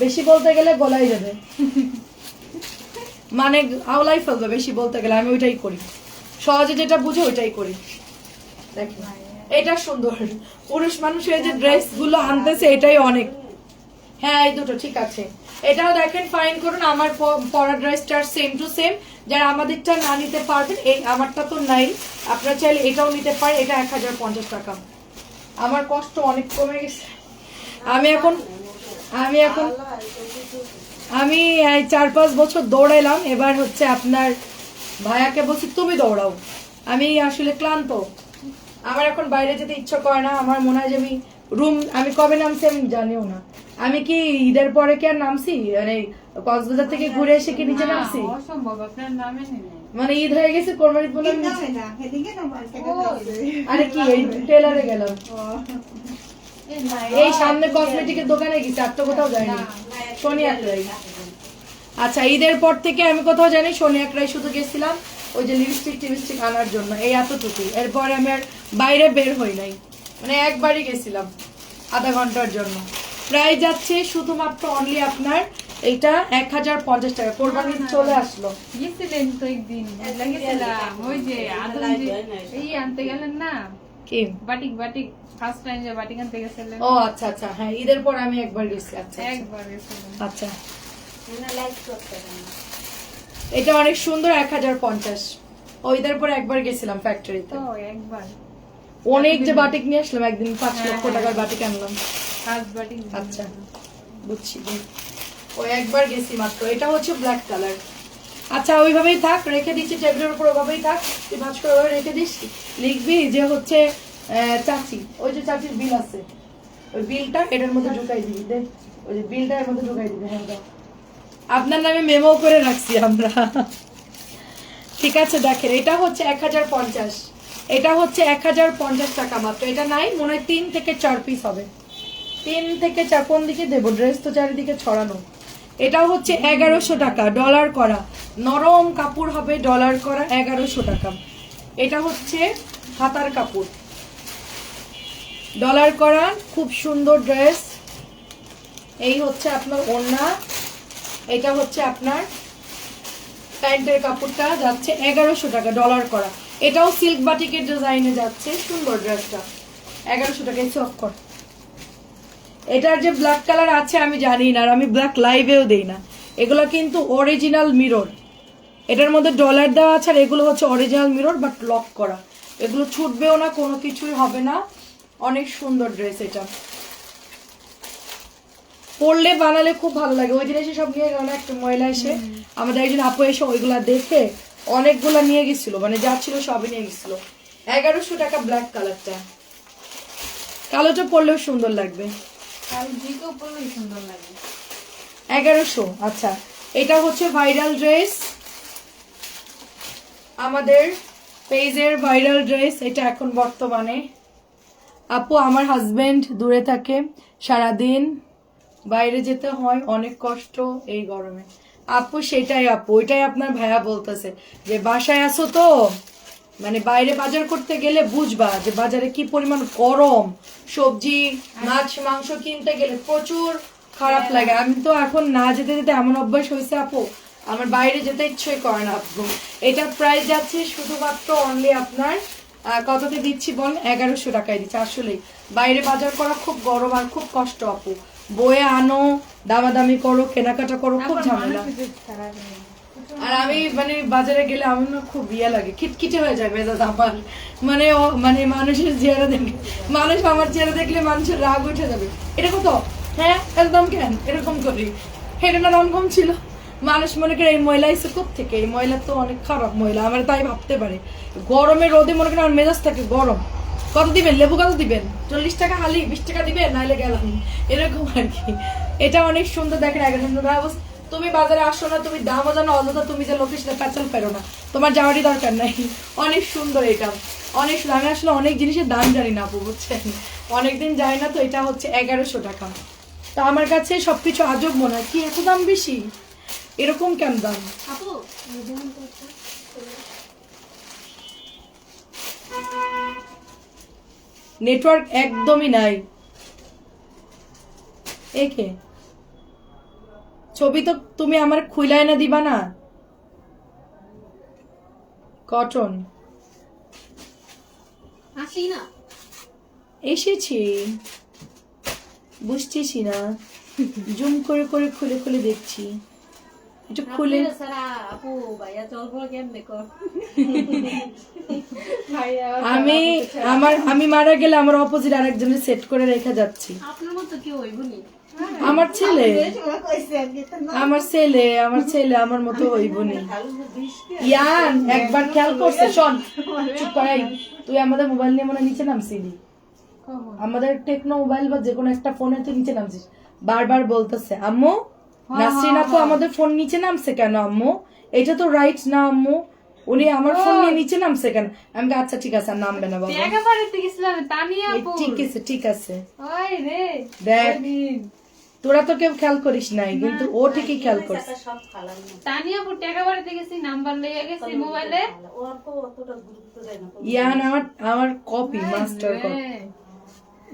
বেশি বলতে গেলে গলাই যাবে, মানে আওলাই ফেলবে বেশি বলতে গেলে। আমি ওইটাই করি, সহজে যেটা বুঝে ওইটাই করি। দেখেন এটা সুন্দর, পুরুষ মানুষের যে ড্রেস গুলো আনতেছে এটাই অনেক। হ্যাঁ এই দুটো ঠিক আছে। এটাও দেখেন ফাইন করুন, আমার পরা ড্রেসটার সেম টু সেম। যারা আমাদেরটা না নিতে পারবেন, এই আমারটা তো নাই, আপনারা চাইলে এটাও নিতে পারেন। এটা 1050 টাকা। আমার কষ্ট অনেক কমে গেছে। আমি 4-5 বছর দৌড়াইলাম, এবার হচ্ছে আপনার ভাইয়াকে বলছি তুমি দৌড়াও। আমি আসলে ক্লান্ত, আমার এখন বাইরে যেতে ইচ্ছা করে না। আমার মনে হয় যে আমি কবে নামছি আমি জানিও না। আমি কি ঈদের পরে কি আর নামছি? মানে কক্সবাজার থেকে ঘুরে এসে কি নিচে নামছি? মানে ঈদ হয়ে গেছে, কোরবানি বলে আরে কি এই টেলারে গেলাম, এই সামনে কসমেটিকের দোকানে গেছি, আর তো কোথাও যাইনি। শনি একরাই। আচ্ছা ঈদের পর থেকে আমি কোথাও জানি, শনি একরাই শুধু গেছিলাম ওই যে লিপস্টিক আনার জন্য, এই এতটুকুই। এরপরে আমি আর বাইরে বের হই নাই, মানে একবারই গেছিলাম আধা ঘন্টার জন্য। প্রায় যাচ্ছে শুধুমাত্র অনলি আপনার এটা 1050 টাকা। কোরবানি চলে আসলো,
গেছিলেন তো একদিন, ওই যে এই আনতে গেলেন না
কি
বাটিক ফার্স্ট টাইম যে বাটিক আনতে গেছিলেন।
ও আচ্ছা আচ্ছা, হ্যাঁ ঈদের পর আমি একবার গেছি। আচ্ছা
একবার গেছিলেন।
আচ্ছা এটা অনেক সুন্দর 1050। ঈদের পর একবার গেছিলাম ফ্যাক্টরিতে,
তো একবার
অনেক যে বাটিক নিয়ে আসলাম একদিন, 5 লক্ষ টাকার বাটিক আনলাম। আচ্ছা বুঝছি, ওই একবার গেছি মাত্র। এটা হচ্ছে ব্ল্যাক কালার। আচ্ছা ওইভাবেই থাক, রেখে দিচ্ছি টেবিলের উপর, ওইভাবেই থাক। তুই ভাঁজ করে রেখে দিস, লিখবি যে হচ্ছে চাচি, ওই যে চাচির বিল আছে ওই বিলটা এটার মধ্যে ঢুকাই দিবি, দে ওই যে বিলটা এর মধ্যে ঢুকাই দিবি। হ্যাঁ দাও, আপনার নামে মেমো করে রাখছি আমরা। ঠিক আছে, দেখেন এটা হচ্ছে 1050, এটা হচ্ছে 1050 টাকা মাত্র। এটা নাই মনে হয় 3 থেকে 4 পিস হবে, 3 থেকে 4। কোন দিকে দেবো, ড্রেস তো চারিদিকে ছড়ানো। এটা হচ্ছে 1100 টাকা, ডলার করা, নরম কাপড় হবে, ডলার করা, 1100 টাকা। এটা হচ্ছে হাতার কাপড়, ডলার করা, খুব সুন্দর ড্রেস। এই হচ্ছে আপনার ওড়না, এটা হচ্ছে আপনার প্যান্টের কাপড়টা, যাচ্ছে 1100 টাকা, ডলার করা। এটাও সিল্ক বাটিকের ডিজাইনে যাচ্ছে, সুন্দর ড্রেসটা 1100 টাকা। এসে অফ কর। এটার যে ব্ল্যাক কালার আছে আমি জানি না, আর আমি ব্ল্যাক লাইভেও দেই না। এগুলো কিন্তু অরিজিনাল মিরর, এটার মধ্যে ডলার দেওয়া আছে, আর এগুলো হচ্ছে অরিজিনাল মিরর বাট লক করা। এগুলো ছুটবেও না, কোনো কিছুই হবে না। অনেক সুন্দর ড্রেস এটা, পরলে বানালে খুব ভালো লাগে। ওই দিন এসে সব নিয়ে গেল না, একটা মহিলা এসে, আমাদের একজন আপু এসে ওইগুলা দেখে অনেকগুলা নিয়ে গেছিল, মানে যা ছিল সবই নিয়ে গেছিল। 1100 টাকা ব্ল্যাক কালারটা, কালোটা পরলেও সুন্দর লাগবে।
কাল জিকো পরলেই সুন্দর লাগে।
1100। আচ্ছা, এটা হচ্ছে ভাইরাল ড্রেস, আমাদের পেজের ভাইরাল ড্রেস এটা এখন বর্তমানে। আপু আমার হাজবেন্ড দূরে থাকে, সারাদিন বাইরে যেতে হয়, অনেক কষ্ট এই গরমে। আপু সেটাই, আপু ওইটাই আপনার ভাইয়া বলতেছে যে বাসায় আসো তো, মানে বাইরে বাজার করতে গেলে বুঝবা যে বাজারে কি পরিমাণ গরম, সবজি মাছ মাংস কিনতে গেলে প্রচুর খারাপ লাগে। আমি তো এখন না যেতে যেতে এমন অভ্যাস হয়েছে আপু, আমার বাইরে যেতে ইচ্ছাই করে না আপু। এটা প্রাইস যাচ্ছে শুধুমাত্র অনলি আপনার কততে দিচ্ছি বল, 1100 টাকায় দিচ্ছি। আসলে বাইরে বাজার করা খুব গরম আর খুব কষ্ট আপু, বয়ে আনো, দামাদামি করো, কেনাকাটা করো, খুব ঝামেলা। আর আমি মানে বাজারে গেলে আমার না খুব ইয়ে লাগে, খিটখিটে হয়ে যায় মেজাজ আমার। মানে মানে মানুষের চেহারা দেখে, মানুষ আমার চেহারা দেখলে মানুষের রাগ উঠে যাবে। এটা কত, হ্যাঁ একদম কেন এরকম করি, এটা না দাম কম ছিল। মানুষ মনে করে এই মহিলা এসে থেকে, এই মহিলা তো অনেক খারাপ মহিলা, আমার তাই ভাবতে পারে। গরমে রোদে মনে করেন আমার মেজাজ থাকে গরম। কত দিবেন লেবু, কত দিবেন, 40 টাকা হালি, 20 টাকা দিবেন, নাইলে গেলাম, এরকম আর কি। এটা অনেক সুন্দর, দেখেন 1100। তুমি বাজারে আসো না, তুমি দামও জানো, অযথা তুমি যে লোকের সাথে প্যাচাল পেরো না, তোমার যাওয়ারই দরকার নাই। অনেক সুন্দর এটা, অনেক সুন্দর। আমি আসলে অনেক জিনিসের দাম জানি না আপু, বুঝছেন, অনেকদিন যাই না তো। এটা হচ্ছে 1100 টাকা। তা আমার কাছে সবকিছু আজব মনে হয়, কি এত দাম বেশি, এরকম কেন দাম আপু? নেটওয়ার্ক একদমই নাই। একে ছবি তো তুমি আমার খুইলায় না দিবা না? কটন
আসি না,
এসেছি, বুঝতেছি না, জুম করে করে খুলে খুলে দেখছি, একটু খুলে।
আপু ভাইয়া চলবো কেমনে কর।
আমি মারা গেলে আমার অপোজিট আরেকজনের সেট করে রেখে যাচ্ছি।
আপনার মতো কেউ হইবনি,
আমার ছেলে আমার মতো হইবনি। ইয়ান একবার খেয়াল করছে, শোন চুপ করাই, তুই আমাদের মোবাইল নিয়ে মনে নিচে নামছিলি, আমাদের টেকনো মোবাইল বা যেকোনো একটা ফোনে তুই নিচে নামছিস, বারবার বলতেছে আম্মু নাসরিন আপু আমাদের ফোন নিচে নামছে কেন আম্মু, এটা তো রাইট না আম্মু, উনি আমার ফোন নিয়ে নিচে নামছে কেন? আমি আচ্ছা ঠিক আছে, আর নামবে না বাবা, ঠিক আছে ঠিক আছে। দেখ তোরা তো কেউ খেয়াল করিস নাই, কিন্তু ও ঠিকই খেয়াল করছে। ইয়ান আমার কপি, মাস্টার কপি।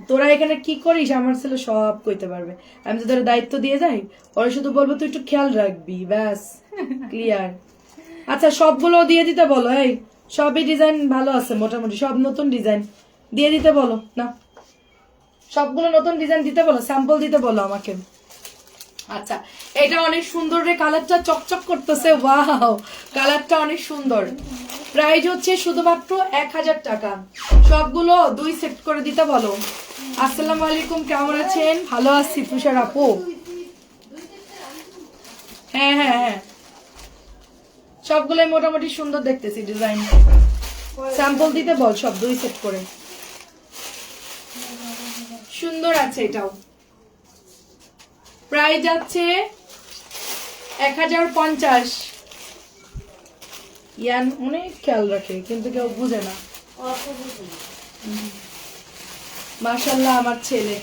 তোরা এখানে কি করিস আমার ছেলে সব কইতে পারবে। আমি তো তোর দায়িত্ব দিয়ে যাই, ওরা শুধু বলবো তুই একটু খেয়াল রাখবি, ব্যাস ক্লিয়ার। আচ্ছা সবগুলো দিয়ে দিতে বলো, এই সবই ডিজাইন ভালো আছে মোটামুটি, সব নতুন ডিজাইন দিয়ে দিতে বলো না, সবগুলো নতুন ডিজাইন দিতে বলো, স্যাম্পল দিতে বলো আমাকে। আচ্ছা এটা অনেক সুন্দর রে, কালারটা চকচক করতেছে, ওয়াও কালারটা অনেক সুন্দর। প্রাইস হচ্ছে শুধুমাত্র 1000 টাকা, সবগুলো 2 সেট করে দিতে বলো। আসসালামু আলাইকুম, কেমন আছেন? ভালো আছি তুষার আপু। হ্যাঁ হ্যাঁ হ্যাঁ, সবগুলোই মোটামুটি সুন্দর দেখতেছি ডিজাইন, স্যাম্পল দিতে বল সব 2 সেট করে। সুন্দর সুন্দর আছে এটাও। প্রাইস যাচ্ছে 1050। ইয়ান অনেক খেয়াল রাখে কিন্তু কেউ বুঝে না। মাশাআল্লাহ আমার ছেলে।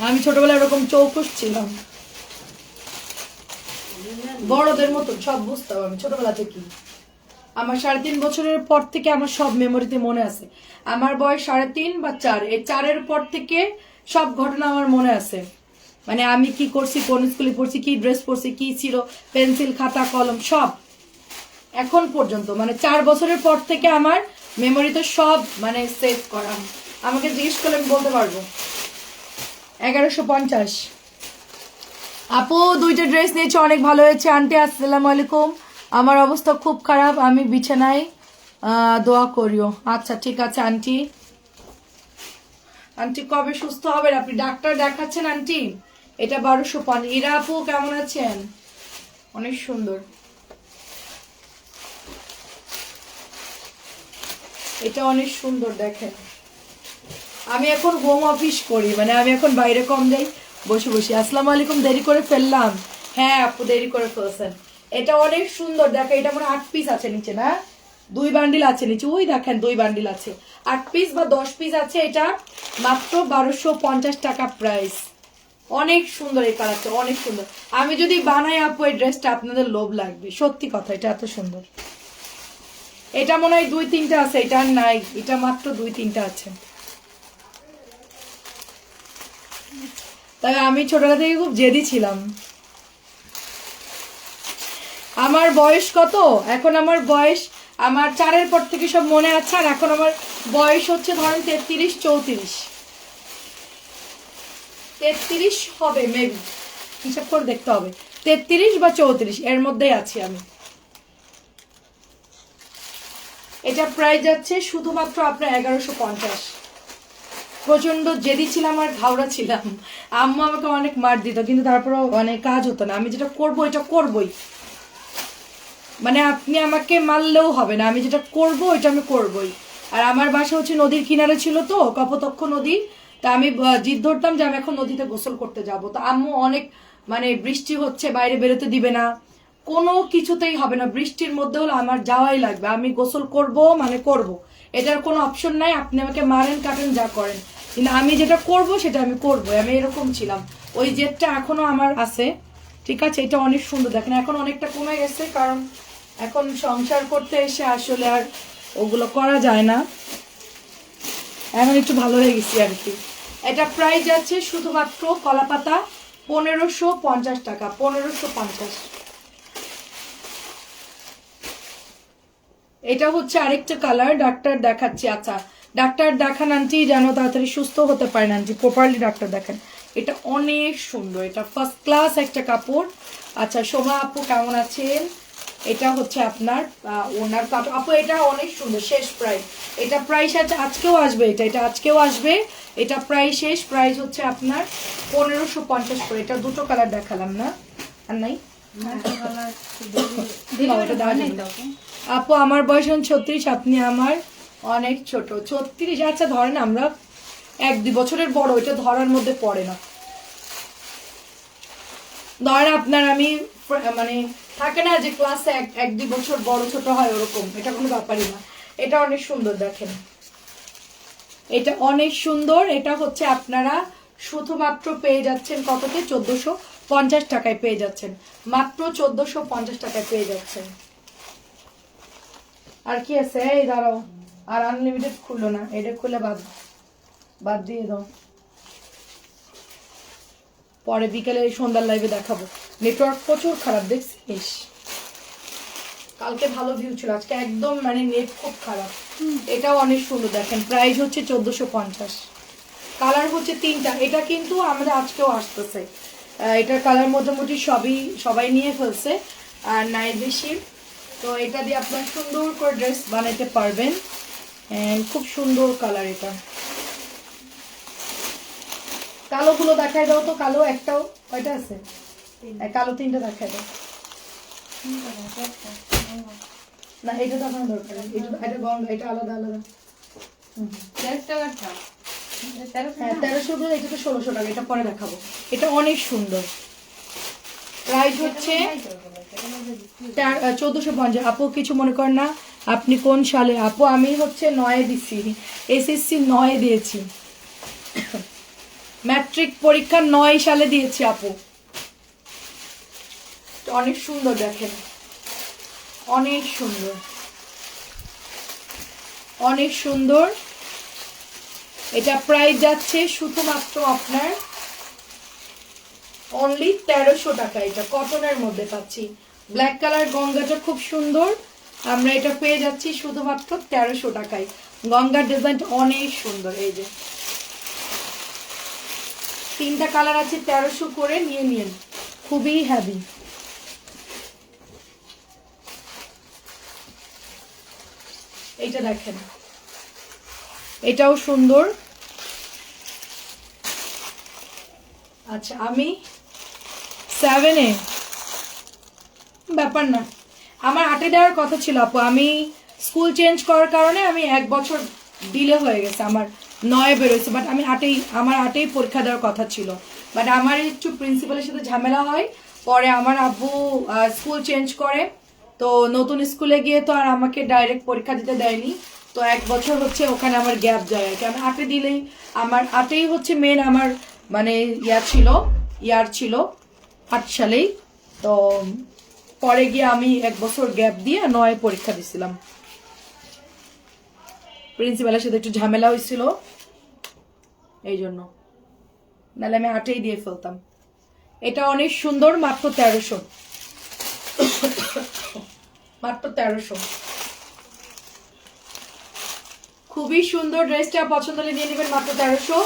আমি ছোটবেলায় এরকম চৌকস ছিলাম, বড়দের মতো সব বুঝতাম আমি ছোটবেলা থেকে। আমার 3.5 বছরের পর থেকে আমার সব মেমোরিতে মনে আছে। আমার বয়স 3.5 বা 4, এই 4-এর পর থেকে সব ঘটনা আমার মনে আছে। মানে আমি কি করছি, কোন স্কুলে পড়ছি, কি ড্রেস পরছি, কি ছিল, পেন্সিল খাতা কলম সব এখন পর্যন্ত। মানে 4 বছরের পর থেকে আমার মেমোরিতে সব মানে সেভ করা। আমাকে জিজ্ঞেস করলে আমি বলতে পারবো। 1150। আপু 2টা ড্রেস নিয়েছে, অনেক ভালো হয়েছে। আন্টি আসসালামু আলাইকুম, আমার অবস্থা খুব খারাপ, আমি বিছানায়, দোয়া করিও। আচ্ছা ঠিক আছে আন্টি। আন্টি কবে সুস্থ হবেন? আপনি ডাক্তার দেখাচ্ছেন আন্টি? এটা 1250। ইরা আপু কেমন আছেন? অনেক সুন্দর। এটা অনেক সুন্দর দেখেন। আমি এখন হোম অফিস করি, মানে আমি এখন বাইরে কম যাই, বসে বসে। আসসালামু আলাইকুম, দেরি করে ফেললাম। হ্যাঁ আপু দেরি করে ফেলছেন। এটা অনেক সুন্দর দেখেন। এটা মনে 8 পিস আছে নিচে, না 2 বান্ডিল আছে নিচে, ওই দেখেন 2 বান্ডিল আছে। 8 পিস বা 10 পিস আছে। এটা মাত্র 1250 টাকা প্রাইস। অনেক সুন্দর এই কালারটা, অনেক সুন্দর। আমি যদি বানাই আপু এই ড্রেসটা আপনাদের লোভ লাগবে, সত্যি কথা। এটা এত সুন্দর। এটা মনে হয় 2-3টা আছে, এটা আর নাই। এটা মাত্র 2-3টা আছে। তাই আমি ছোটবেলা থেকে খুব জেদি ছিলাম। আমার বয়স কত এখন? আমার বয়স, আমার 4-এর পর থেকে সব মনে আছে। আর এখন আমার বয়স হচ্ছে ধরেন 33-34, 33 হবে মেবি, হিসাব করে দেখতে হবে। 33 বা 34 এর মধ্যেই আছি আমি। এটা প্রাইস যাচ্ছে শুধুমাত্র আপনার 1150। প্রচন্ড জেদি ছিলাম আর ঘাওড়া ছিলাম। আম্মু আমাকে অনেক মার দিত, কিন্তু তারপরেও অনেক কাজ হতো না। আমি যেটা করবো এটা করবোই, মানে আপনি আমাকে মারলেও হবে না, আমি যেটা করবো এটা আমি করবোই। আর আমার বাসা হচ্ছে নদীর কিনারে ছিল তো, কপোতক্ষ নদী। তা আমি জিদ ধরতাম যে আমি এখন নদীতে গোসল করতে যাব। তো আম্মু অনেক, মানে বৃষ্টি হচ্ছে বাইরে বেরোতে দিবে না, কোনো কিছুতেই হবে না, বৃষ্টির মধ্যে হলে আমার যাওয়াই লাগবে, আমি গোসল করব মানে করব, এটার কোনো অপশন নাই। আপনি আমাকে মারেন কাটেন যা করেন, কিন্তু আমি যেটা করব সেটা আমি করবো। আমি এরকম ছিলাম। ওই জেদটা এখনো আমার আছে। ঠিক আছে, এটা অনেক সুন্দর দেখেন। এখন অনেকটা কমে গেছে, কারণ এখন সংসার করতে এসে আসলে আর ওগুলো করা যায় না। এখন একটু ভালো হয়ে গেছি আর কি। এটা প্রাইস যাচ্ছে শুধুমাত্র কলাপাতা 1550 টাকা, 1550। এটা হচ্ছে আরেকটা কালার। ডাক্তার দেখাচ্ছি। আচ্ছা ডাক্তার দেখান আন্টি, যেন তাড়াতাড়ি সুস্থ হতে পারেন আন্টি, প্রপারলি ডাক্তার দেখান। এটা অনেক সুন্দর, এটা ফার্স্ট ক্লাস একটা কাপড়। আচ্ছা শোভা আপু কেমন আছেন? এটা হচ্ছে আপনার ওনার কাপড় আপু। এটা অনেক সুন্দর, শেষ প্রাইস। এটা প্রাইস আছে, আজকেও আসবে, এটা আজকেও আসবে। এটা প্রাইস শেষ, প্রাইস হচ্ছে আপনার 1550 করে। এটা 2টো কালার দেখালাম না, আর নাই আপু। আমার বয়স 36, আপনি আমার অনেক ছোট। 36? আচ্ছা ধরেন আমরা 1-2 বছরের বড়, এটা ধরার মধ্যে পড়ে না। ধরেন আপনার আমি মানে থাকে না যে ক্লাসে 1-2 বছর বড় ছোট হয়, ওরকম। এটা কোনো ব্যাপারই না। এটা অনেক সুন্দর দেখেন, এটা অনেক সুন্দর। এটা হচ্ছে আপনারা শুধুমাত্র পেয়ে যাচ্ছেন কততে? 1450 টাকায় পেয়ে যাচ্ছেন, মাত্র 1450 টাকায় পেয়ে যাচ্ছেন। আর কি আছে? এই দাঁড়াও, আর আনলিমিটেড খুললো না, এটা খুলে বাদ দিয়ে দাও, পরে বিকেলে সন্ধ্যার লাইভে দেখাবো। নেটওয়ার্ক প্রচুর খারাপ দেখছিস, কালকে ভালো ভিউ ছিল, আজকে একদম মানে নেট খুব খারাপ। এটাও অনেক সুন্দর দেখেন, প্রাইস হচ্ছে 1450। কালার হচ্ছে 3টা। এটা কিন্তু আমাদের আজকেও আসতেছে। এটার কালার মোটামুটি সবাই নিয়ে ফেলছে, আর নাই বেশি। তো এটা দিয়ে আপনার সুন্দর করে ড্রেস বানাতে পারবেন। খুব সুন্দর কালার এটা। কালোগুলো দেখাই দাও তো। কালো একটাও কয়টা আছে? কালো 3টা দেখাই দাও না, এটা দেখানো দরকার। এটা গঙ্গা, এটা আলাদা আলাদা। হ্যাঁ 1300 বলে, এটা তো 1600 টাকা, এটা পরে দেখাবো। এটা অনেক সুন্দর, প্রাইস হচ্ছে 1450। আপু কিছু মনে করেন না, আপনি কোন সালে? আপু আমি হচ্ছে 9 দিছি, এসএসসি 9 দিয়েছি, ম্যাট্রিক পরীক্ষা 9 সালে দিয়েছি আপু। অনেক সুন্দর, দেখেন অনেক সুন্দর, অনেক সুন্দর। এটা প্রাইস যাচ্ছে শুধুমাত্র আপনার অনলি 1300 টাকা। এটা কটনের মধ্যে পাচ্ছি, ব্ল্যাক কালার গঙ্গাটা খুব সুন্দর, আমরা এটা পেয়ে যাচ্ছি শুধুমাত্র 1300 টাকায়। গঙ্গার ডিজাইনটা অনেক সুন্দর, এই যে 3টা কালার আছে, 1300 করে নিয়ে নিন, খুবই হেভি। এইটা দেখেন, এটাও সুন্দর। আচ্ছা আমি 7-এ, ব্যাপার না, আমার 8-এ দেওয়ার কথা ছিল আপু, আমি স্কুল চেঞ্জ করার কারণে আমি 1 বছর ডিলে হয়ে গেছে, আমার 9-এ বেরোয়েছে, বাট আমি আমার 8-এই পরীক্ষা দেওয়ার কথা ছিল, বাট আমার একটু প্রিন্সিপালের সাথে ঝামেলা হয়, পরে আমার আব্বু স্কুল চেঞ্জ করে, তো নতুন স্কুলে গিয়ে তো আর আমাকে ডাইরেক্ট পরীক্ষা দিতে দেয়নি, তো 1 বছর হচ্ছে ওখানে আমার গ্যাপ যায় আর কি। আমি 8-এ দিলেই, আমার 8-এই হচ্ছে মেন আমার মানে ইয়ার ছিল 8 সালেই, তো পরে গিয়ে আমি 1 বছর গ্যাপ দিয়ে 9-এ পরীক্ষা দিছিলাম, প্রিন্সিপালের সাথে একটু ঝামেলা হয়েছিল এই জন্য, নাহলে আমি 8-এই দিয়ে ফেলতাম। এটা অনেক সুন্দর, মাত্র 1300, মাত্র 1300, খুবই সুন্দর। ড্রেসটা পছন্দ হলে নিয়ে নেবেন, মাত্র 1300।